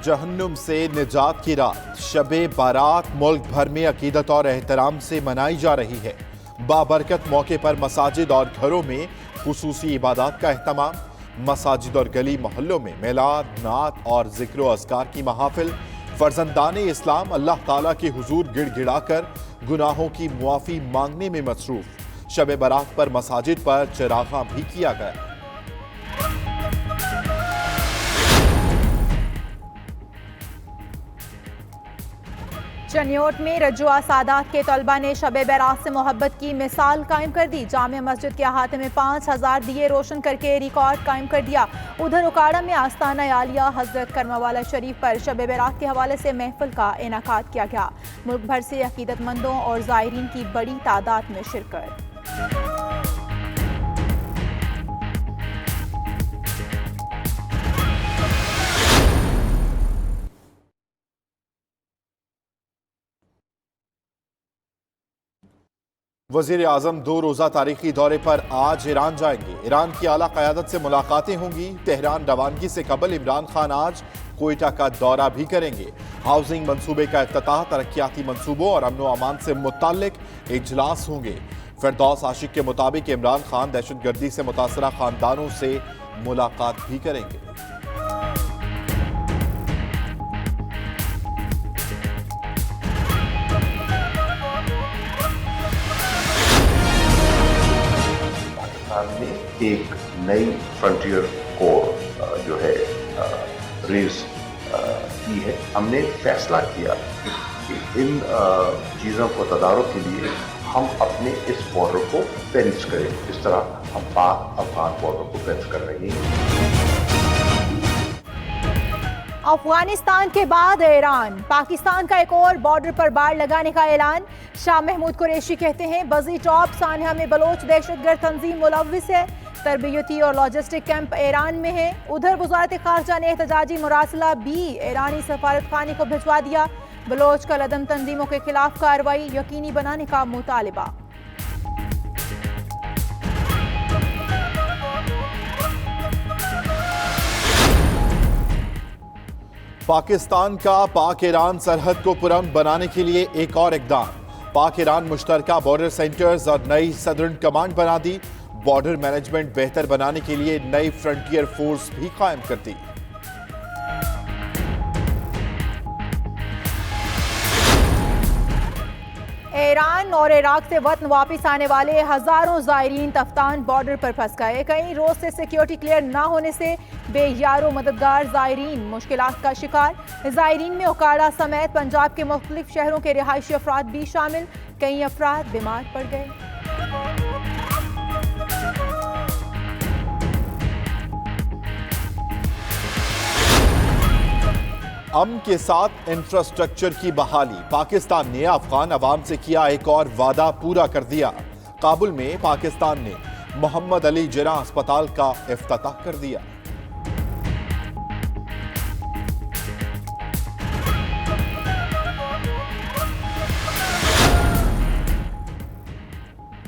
जहन्नुम से निजात की रात शबे बारात मुल्क भर में अकीदत और एहतराम से मनाई जा रही है। बाबरकत मौके पर मसाजिद और घरों में खुसूसी इबादत का एहतमाम। मसाजिद और गली मोहल्लों में मिलाद, नात और जिक्र व अस्कार की महाफिल। फर्जंदाने इस्लाम अल्लाह ताला के हुजूर गिड़गिड़ाकर गुनाहों की मुआफी मांगने में मसरूफ। शबे बारात पर मसाजिद पर चिरागा भी किया गया। चनियोट में रजुआ सादात के तलबा ने शबे बारात से मोहब्बत की मिसाल कायम कर दी। जामिया मस्जिद के अहाते में 5000 दिए रोशन करके रिकॉर्ड कायम कर दिया। उधर उकाड़ा में आस्ताना आलिया हजरत करमावाला शरीफ पर शबे बारात के हवाले से महफिल का इनाकाद किया गया। मुल्क भर से अकीदतमंदों और ज़ायरीन की बड़ी तादाद में शिरकत। वज़ीर आज़म 2 रोज़ा तारीखी दौरे पर आज ईरान जाएंगे। ईरान की आला क़यादत से मुलाकातें होंगी। तेहरान रवानगी से कबल इमरान खान आज कोयटा का दौरा भी करेंगे। हाउसिंग मंसूबे का इफ्तिताह, तरक्याती मंसूबों और अमन व अमान से मुताल्लिक इजलास होंगे। फिरदौस आशिक के मुताबिक इमरान खान दहशतगर्दी से मुतासरा खानदानों से मुलाकात भी करेंगे। ने एक नई फ्रंटियर कोर जो है रेज की है। हमने फैसला किया कि इन चीज़ों को तदारुक के लिए हम अपने इस बॉर्डर को फेंस करें, इस तरह हम पाक अफगान बॉर्डर को फेंस कर रहे हैं। अफगानिस्तान के बाद ईरान, पाकिस्तान का एक और बॉर्डर पर बाड़ लगाने का ऐलान। शाह महमूद कुरैशी कहते हैं बजी टॉप सानिया में बलोच दहशतगर्द तंजीम मुलव्विस है। तरबियती और लॉजिस्टिक कैंप ईरान में है। उधर वज़ारत खारजा ने एहतजाजी मुरासला भी ईरानी सफारत खाने को भिजवा दिया। बलोच का लदम तंजीमों के खिलाफ कार्रवाई यकीनी बनाने का मुतालिबा। पाकिस्तान का पाक ईरान सरहद को पुरअमन बनाने के लिए एक और इक़दाम। पाक ईरान मुश्तरका बॉर्डर सेंटर्स और नई सदर्न कमांड बना दी। बॉर्डर मैनेजमेंट बेहतर बनाने के लिए नई फ्रंटियर फोर्स भी कायम कर दी। ईरान और इराक से वतन वापस आने वाले हजारों ज़ायरीन तफ्तान बॉर्डर पर फंस गए। कई रोज से सिक्योरिटी क्लियर ना होने से बेयारो मददगार ज़ायरीन मुश्किलात का शिकार। ज़ायरीन में उकाड़ा समेत पंजाब के मुख्तलिफ शहरों के रिहायशी अफराद भी शामिल। कई अफराद बीमार पड़ गए। अमन के साथ इंफ्रास्ट्रक्चर की बहाली। पाकिस्तान ने अफगान अवाम से किया एक और वादा पूरा कर दिया। काबुल में पाकिस्तान ने मोहम्मद अली जिन्ना अस्पताल का इफ्तिताह कर दिया।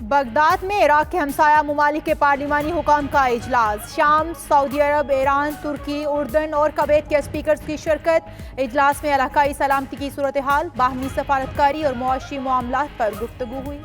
बगदाद में इराक के हमसाया मुमालिक के पार्लिमानी हुकाम का इजलास। शाम, सऊदी अरब, ईरान, तुर्की, उर्दन और कुवैत के स्पीकर्स की शिरकत। इजलास में इलाकाई सलामती की सूरत हाल, बाहमी सफारतकारी और मुआशी मामलात पर गुफ्तगू हुई।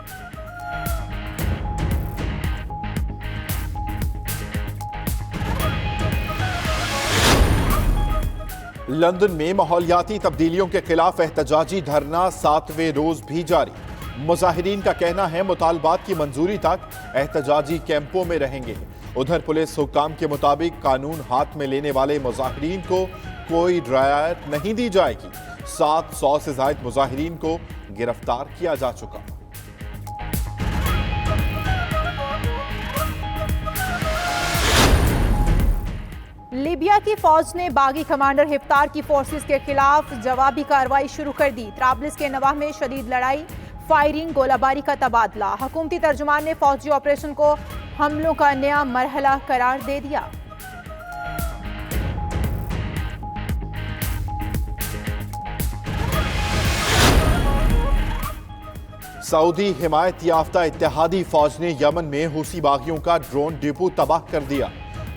लंदन में माहौलियाती तब्दीलियों के खिलाफ एहतजाजी धरना 7वें रोज भी जारी। मुजाहिरीन का कहना है मुतालबात की मंजूरी तक एहतजाजी कैंपों में रहेंगे। उधर पुलिस हुक्काम के मुताबिक कानून हाथ में लेने वाले मुजाहिरीन को कोई रियायत नहीं दी जाएगी। 700 से ज्यादा मुजाहिरीन को गिरफ्तार किया जा चुका। लीबिया की फौज ने बागी कमांडर हिफ्तार की फोर्सेस के खिलाफ जवाबी कार्रवाई शुरू कर दी। त्राबलिस के नवाह में शदीद लड़ाई, फायरिंग, गोलाबारी का तबादला। हुकूमती तर्जुमान ने फौजी ऑपरेशन को हमलों का नया मरहला करार दे दिया। सऊदी हिमायत याफ्ता इत्तेहादी फौज ने यमन में हूसी बागियों का ड्रोन डिपो तबाह कर दिया।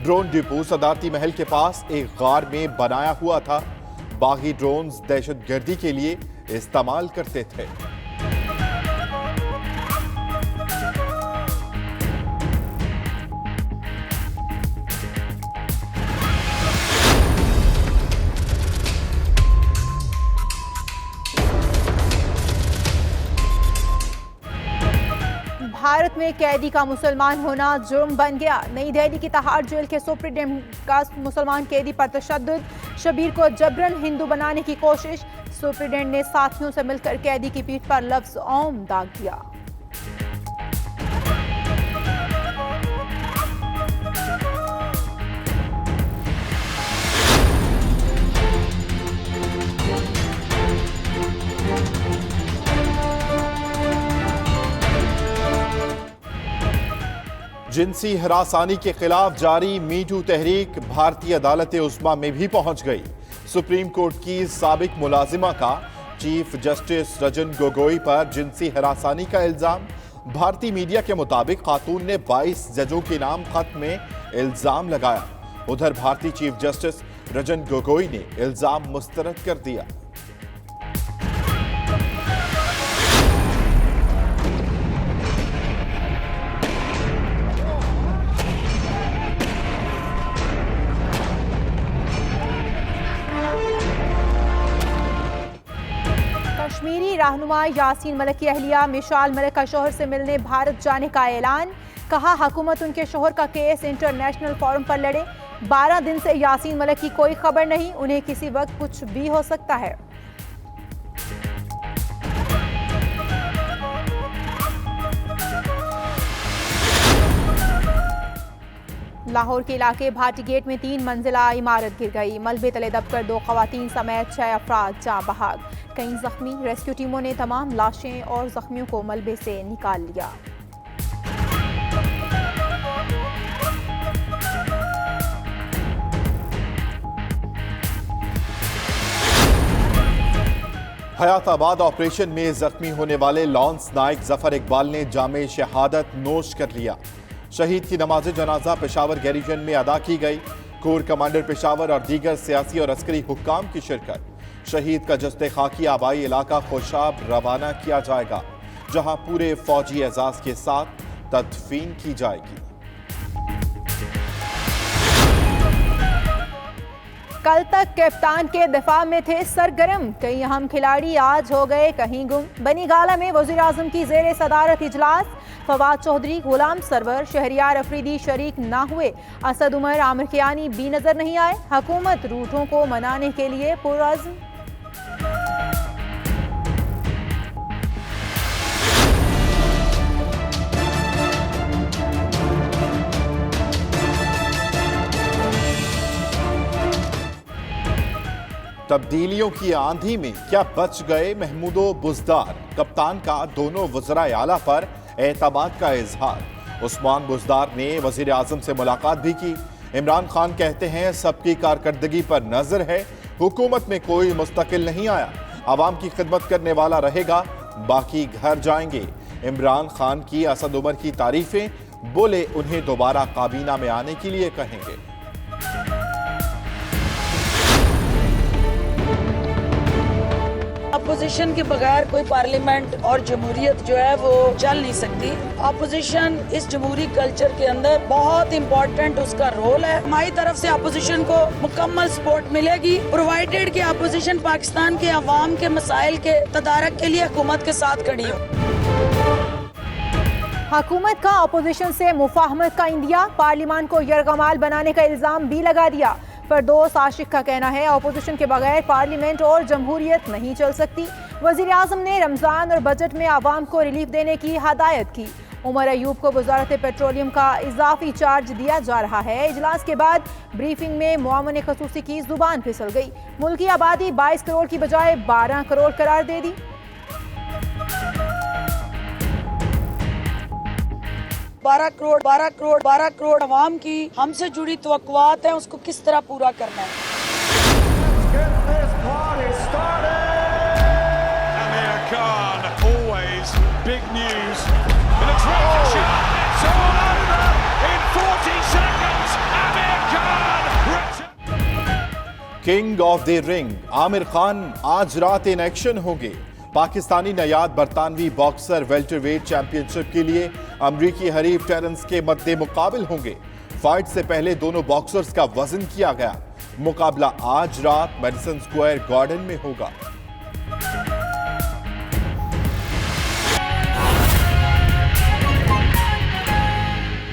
ड्रोन डिपो सदारती महल के पास एक गार में बनाया हुआ था। बागी ड्रोन्स दहशतगर्दी के लिए इस्तेमाल करते थे। भारत में कैदी का मुसलमान होना जुर्म बन गया। नई दिल्ली की तिहाड़ जेल के सुप्रीडेंट का मुसलमान कैदी पर तशद्दुद, शबीर को जबरन हिंदू बनाने की कोशिश। सुप्रीडेंट ने साथियों से मिलकर कैदी की पीठ पर लफ्ज ओम दाग दिया। जिनसी हरासानी के खिलाफ जारी मीटू तहरीक भारतीय अदालत उस्मा में भी पहुंच गई। सुप्रीम कोर्ट की साबिक मुलाजिमा का चीफ जस्टिस रंजन गोगोई पर जिनसी हरासानी का इल्जाम। भारतीय मीडिया के मुताबिक खातून ने 22 जजों के नाम खत में इल्जाम लगाया। उधर भारतीय चीफ जस्टिस रंजन गोगोई ने इल्जाम मुस्तरद कर दिया। कश्मीरी रहनुमा यासीन मलिक की अहलिया मिशाल मलिक का शोहर से मिलने भारत जाने का ऐलान। कहा हुकूमत उनके शोहर का केस इंटरनेशनल फोरम पर लड़े। 12 दिन से यासीन मलिक की कोई खबर नहीं, उन्हें किसी वक्त कुछ भी हो सकता है। लाहौर के इलाके भाटी गेट में 3 मंजिला इमारत गिर गई। मलबे तले दबकर 2 खवातीन समेत 6 अफराद जाँ बहाक, कई जख्मी। रेस्क्यू टीमों ने तमाम लाशें और जख्मियों को मलबे से निकाल लिया। हयाताबाद ऑपरेशन में जख्मी होने वाले लॉन्स नाइक जफर इकबाल ने जामे शहादत नोश कर लिया। शहीद की नमाज जनाजा पेशावर गैरिजन में अदा की गई। कोर कमांडर पेशावर और दीगर सियासी और अस्करी हुक्काम की शिरकत। शहीद का जस्ते खाकी आबाई इलाका खुशाब रवाना किया जाएगा, जहां पूरे फौजी एजाज के साथ तदफीन की जाएगी। कल तक कप्तान के दिफा में थे सरगर्म, कई अहम खिलाड़ी आज हो गए कहीं गुम। बनी गाला में वज़ीर आज़म की ज़ेरे सदारत इजलास। फवाद चौधरी, गुलाम सरवर, शहरियार अफरीदी शरीक ना हुए। असद उमर, आमिर कियानी भी नजर नहीं आए। हुकूमत रूठों को मनाने के लिए पुरअज़्म। तब्दीलियों की आंधी में क्या बच गए महमूदो बुज़दार। कप्तान का दोनों वज़राए आला पर एतमाद का इजहार। उस्मान बुज़दार ने वज़ीर आज़म से मुलाकात भी की। इमरान खान कहते हैं सबकी कारकर्दगी पर नजर है, हुकूमत में कोई मुस्तकिल नहीं आया, आवाम की खिदमत करने वाला रहेगा, बाकी घर जाएंगे। इमरान खान की असद उमर की तारीफें, बोले उन्हें दोबारा काबीना में आने के लिए कहेंगे। अपोजिशन के बगैर कोई पार्लियामेंट और जमहूरियत जो है वो चल नहीं सकती। अपोजिशन इस जमहूरी कल्चर के अंदर बहुत इम्पोर्टेंट उसका रोल है। हमारी तरफ से अपोजिशन को मुकम्मल सपोर्ट मिलेगी, प्रोवाइडेड कि अपोजिशन पाकिस्तान के अवाम के मसाइल के तदारक के लिए हुकूमत के साथ खड़ी हो। हुकूमत का अपोजिशन से मुफाहमत का इंदिया। पार्लियामान को यरगमाल बनाने का इल्जाम भी लगा दिया। फरदौस आशिक का कहना है अपोजिशन के बगैर पार्लियामेंट और जमहूरियत नहीं चल सकती। वज़ीर आज़म ने रमज़ान और बजट में आवाम को रिलीफ देने की हदायत की। उमर अयूब को वज़ारत पेट्रोलियम का इजाफी चार्ज दिया जा रहा है। इजलास के बाद ब्रीफिंग में मुआवन खसूसी की जुबान फिसल गई। मुल्की आबादी 22 करोड़ की बजाय 12 करोड़ करार दे दी। 12 करोड़ अवाम की हमसे जुड़ी तवक्कुआत है, उसको किस तरह पूरा करना है। Amir Khan, always big news. It looks right to shot. It's all over in 40 seconds. Amir Khan. King of the ring Aamir Khan आज रात इन एक्शन होंगे। पाकिस्तानी नयाद बरतानवी बॉक्सर वेल्टरवेट चैंपियनशिप के लिए अमरीकी हरीफ टेरेंस के मद्दे मुकाबिल होंगे। फाइट से पहले दोनों बॉक्सर्स का वजन किया गया। मुकाबला आज रात मैडिसन स्क्वायर गार्डन में होगा।